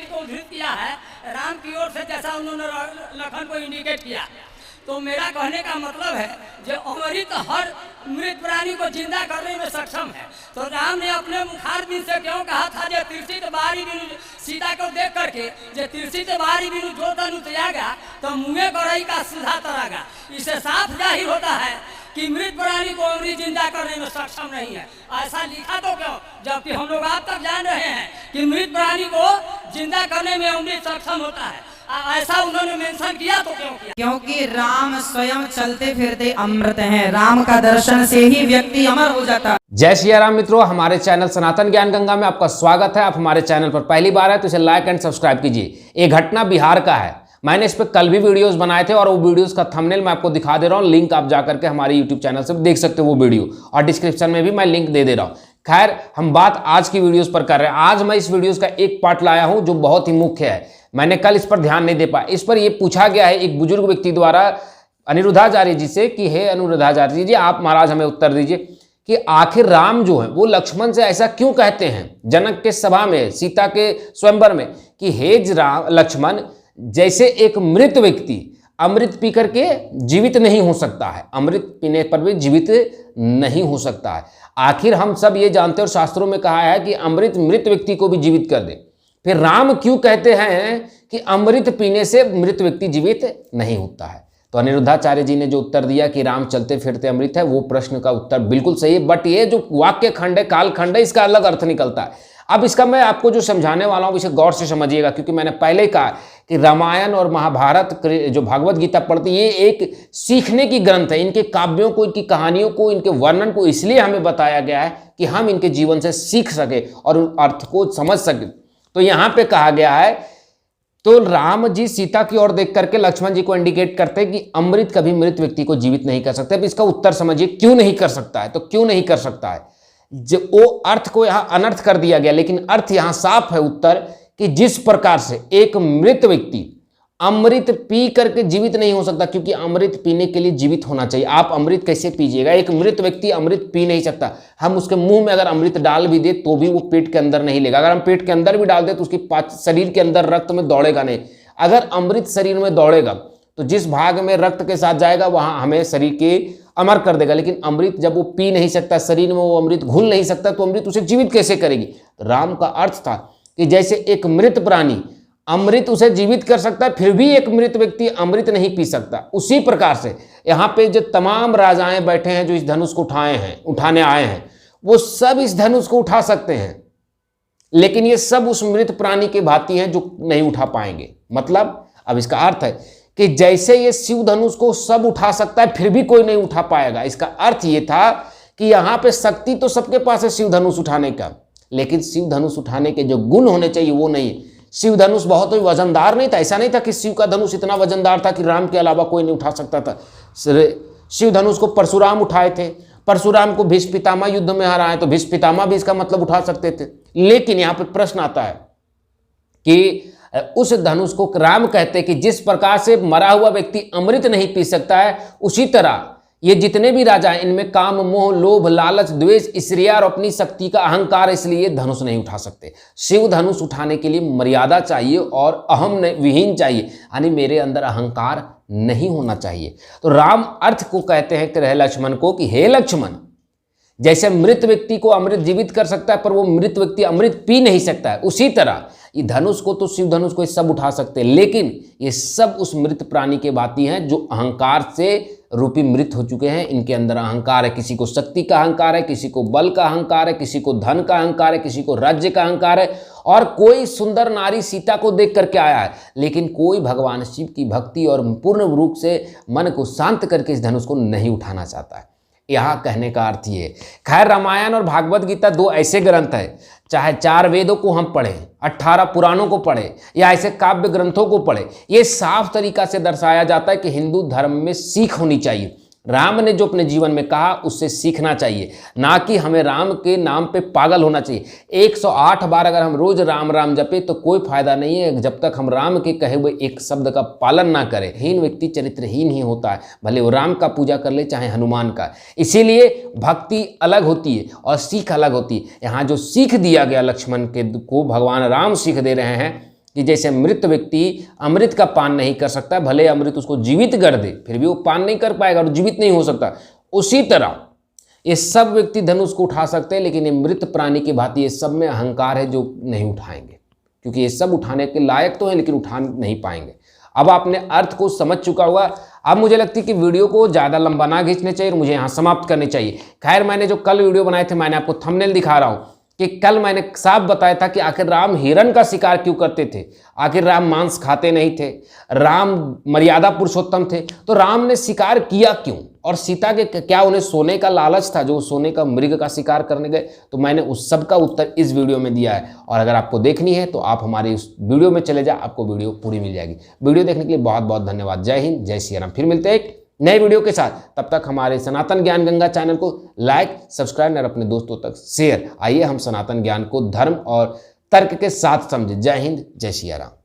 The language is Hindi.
को उद्धृत किया है राम की ओर से, जैसा उन्होंने लखन को इंडिकेट किया। तो मेरा कहने का मतलब है जो अमृत हर मृत प्राणी को जिंदा करने में सक्षम है। तो राम ने अपने मुखारबिंद से क्यों कहा था जे तिरछित बारी बिनु सीता को देख करके जे तिरछित बारी बिनु जो तनु त्यागा तो मुँहे गड़ई का सुधा तरागा। इससे साफ जाहिर होता है कि मृत प्राणी को अमृत जिंदा करने में सक्षम नहीं है। ऐसा लिखा तो क्यों, जबकि हम लोग आप तक जान रहे हैं कि मृत प्राणी को जिंदा करने में अमृत सक्षम होता है। ऐसा उन्होंने मेंशन किया तो क्यों किया? क्योंकि राम स्वयं चलते फिरते अमृत हैं। राम का दर्शन से ही व्यक्ति अमर हो जाता है। जय श्री राम मित्रों, हमारे चैनल सनातन ज्ञान गंगा में आपका स्वागत है। आप हमारे चैनल पर पहली बार है तो इसे लाइक एंड सब्सक्राइब कीजिए। ये घटना बिहार का है। मैंने इस पर कल भी वीडियोस बनाए थे और वो वीडियोस का थंबनेल मैं आपको दिखा दे रहा हूँ। लिंक आप जाकर के हमारे यूट्यूब चैनल से देख सकते हो वो वीडियो, और डिस्क्रिप्शन में भी मैं लिंक दे रहा हूँ। खैर, हम बात आज की वीडियोस पर कर रहे हैं। आज मैं इस वीडियोस का एक पार्ट लाया हूँ जो बहुत ही मुख्य है। मैंने कल इस पर ध्यान नहीं दे पाया। इस पर यह पूछा गया है एक बुजुर्ग व्यक्ति द्वारा अनिरुद्धाचार्य जी से कि हे अनिरुद्धाचार्य जी, आप महाराज हमें उत्तर दीजिए कि आखिर राम जो है वो लक्ष्मण से ऐसा क्यों कहते हैं जनक के सभा में, सीता के स्वयंवर में, कि हे लक्ष्मण, जैसे एक मृत व्यक्ति अमृत पी करके जीवित नहीं हो सकता है, अमृत पीने पर भी जीवित नहीं हो सकता है। आखिर हम सब ये जानते हैं और शास्त्रों में कहा है कि अमृत मृत व्यक्ति को भी जीवित कर दे। फिर राम क्यों कहते हैं कि अमृत पीने से मृत व्यक्ति जीवित नहीं होता है? तो अनिरुद्धाचार्य जी ने जो उत्तर दिया कि राम चलते फिरते अमृत है, वो प्रश्न का उत्तर बिल्कुल सही है। बट ये जो वाक्य खंड है, काल खंड है, इसका अलग अर्थ निकलता है। अब इसका मैं आपको जो समझाने वाला हूँ इसे गौर से समझिएगा, क्योंकि मैंने पहले ही कहा कि रामायण और महाभारत जो भागवत गीता पढ़ती है, ये एक सीखने की ग्रंथ है। इनके काव्यों को, इनकी कहानियों को, इनके वर्णन को इसलिए हमें बताया गया है कि हम इनके जीवन से सीख सके और उन अर्थ को समझ सके। तो यहाँ पे कहा गया है, तो राम जी सीता की ओर देख करके लक्ष्मण जी को इंडिकेट करते हैं कि अमृत कभी मृत व्यक्ति को जीवित नहीं कर सकता। अब इसका उत्तर समझिए, क्यों नहीं कर सकता है? तो क्यों नहीं कर सकता है, जो वो अर्थ को यहाँ अनर्थ कर दिया गया, लेकिन अर्थ यहाँ साफ है उत्तर, कि जिस प्रकार से एक मृत व्यक्ति अमृत पी करके जीवित नहीं हो सकता, क्योंकि अमृत पीने के लिए जीवित होना चाहिए। आप अमृत कैसे पीजिएगा? एक मृत व्यक्ति अमृत पी नहीं सकता। हम उसके मुंह में अगर अमृत डाल भी दे तो भी वो पेट के अंदर नहीं लेगा। अगर हम पेट के अंदर भी डाल दे तो उसकी शरीर के अंदर रक्त में दौड़ेगा नहीं। अगर अमृत शरीर में दौड़ेगा तो जिस भाग में रक्त के साथ जाएगा वहां हमें शरीर के अमर कर देगा। लेकिन अमृत जब वो पी नहीं सकता, शरीर में वो अमृत घुल नहीं सकता, तो अमृत उसे जीवित कैसे करेगी? तो राम का अर्थ था कि जैसे एक मृत प्राणी अमृत उसे जीवित कर सकता है, फिर भी एक मृत व्यक्ति अमृत नहीं पी सकता। उसी प्रकार से यहाँ पे जो तमाम राजाएं बैठे हैं जो इस धनुष को उठाने आए हैं, वो सब इस धनुष को उठा सकते हैं, लेकिन ये सब उस मृत प्राणी के भांति हैं जो नहीं उठा पाएंगे। मतलब अब इसका अर्थ है कि जैसे ये शिव धनुष को सब उठा सकता है, फिर भी कोई नहीं उठा पाएगा। इसका अर्थ ये था कि यहाँ पे शक्ति तो सबके पास है शिव धनुष उठाने का, लेकिन शिव धनुष उठाने के जो गुण होने चाहिए वो नहीं। शिव धनुष बहुत ही वजनदार नहीं था। ऐसा नहीं था कि शिव का धनुष इतना वजनदार था कि राम के अलावा कोई नहीं उठा सकता था। शिव धनुष को परशुराम उठाए थे, परशुराम को भीष्म पितामह युद्ध में हराए, तो भीष्म पितामह भी इसका मतलब उठा सकते थे। लेकिन यहाँ पे प्रश्न आता है कि उस धनुष को राम कहते कि जिस प्रकार से मरा हुआ व्यक्ति अमृत नहीं पी सकता है, उसी तरह ये जितने भी राजा हैं इनमें काम, मोह, लोभ, लालच, द्वेष, ईर्ष्या और अपनी शक्ति का अहंकार, इसलिए धनुष नहीं उठा सकते। शिव धनुष उठाने के लिए मर्यादा चाहिए और अहम विहीन चाहिए, यानी मेरे अंदर अहंकार नहीं होना चाहिए। तो राम अर्थ को कहते हैं कि लक्ष्मण को कि हे लक्ष्मण, जैसे मृत व्यक्ति को अमृत जीवित कर सकता है पर वो मृत व्यक्ति अमृत पी नहीं सकता है, उसी तरह ये धनुष को तो शिव धनुष को ये सब उठा सकते हैं, लेकिन ये सब उस मृत प्राणी के भांति हैं जो अहंकार से रूपी मृत हो चुके हैं। इनके अंदर अहंकार है, किसी को शक्ति का अहंकार है, किसी को बल का अहंकार है, किसी को धन का अहंकार है, किसी को राज्य का अहंकार है, और कोई सुंदर नारी सीता को देख करके आया है, लेकिन कोई भगवान शिव की भक्ति और पूर्ण रूप से मन को शांत करके इस धनुष को नहीं उठाना चाहता है। यहाँ कहने का अर्थ ये। खैर, रामायण और भागवत गीता दो ऐसे ग्रंथ है, चाहे 4 वेदों को हम पढ़ें, 18 पुराणों को पढ़ें या ऐसे काव्य ग्रंथों को पढ़ें, ये साफ तरीका से दर्शाया जाता है कि हिंदू धर्म में सीख होनी चाहिए। राम ने जो अपने जीवन में कहा उससे सीखना चाहिए, ना कि हमें राम के नाम पे पागल होना चाहिए। 108 बार अगर हम रोज राम राम जपे तो कोई फायदा नहीं है जब तक हम राम के कहे हुए एक शब्द का पालन ना करें। हीन व्यक्ति चरित्रहीन ही होता है, भले वो राम का पूजा कर ले चाहे हनुमान का। इसीलिए भक्ति अलग होती है और सीख अलग होती है। यहाँ जो सीख दिया गया लक्ष्मण को भगवान राम सीख दे रहे हैं कि जैसे मृत व्यक्ति अमृत का पान नहीं कर सकता, भले अमृत उसको जीवित कर दे फिर भी वो पान नहीं कर पाएगा और जीवित नहीं हो सकता, उसी तरह ये सब व्यक्ति धनुष को उठा सकते हैं, लेकिन ये मृत प्राणी की भांति ये सब में अहंकार है जो नहीं उठाएंगे, क्योंकि ये सब उठाने के लायक तो है लेकिन उठा नहीं पाएंगे। अब आपने अर्थ को समझ चुका होगा। अब मुझे लगती है कि वीडियो को ज़्यादा लंबा ना खींचने चाहिए और मुझे यहाँ समाप्त करनी चाहिए। खैर, मैंने जो कल वीडियो बनाए थे, मैंने आपको थंबनेल दिखा रहा हूँ कि कल मैंने साफ बताया था कि आखिर राम हिरण का शिकार क्यों करते थे। आखिर राम मांस खाते नहीं थे, राम मर्यादा पुरुषोत्तम थे, तो राम ने शिकार किया क्यों? और सीता के क्या उन्हें सोने का लालच था जो सोने का मृग का शिकार करने गए? तो मैंने उस सब का उत्तर इस वीडियो में दिया है, और अगर आपको देखनी है तो आप हमारी उस वीडियो में चले जाए, आपको वीडियो पूरी मिल जाएगी। वीडियो देखने के लिए बहुत बहुत धन्यवाद। जय हिंद, जय श्री राम। फिर मिलते हैं एक नए वीडियो के साथ। तब तक हमारे सनातन ज्ञान गंगा चैनल को लाइक, सब्सक्राइब और अपने दोस्तों तक शेयर। आइए हम सनातन ज्ञान को धर्म और तर्क के साथ समझें। जय हिंद, जय श्री राम।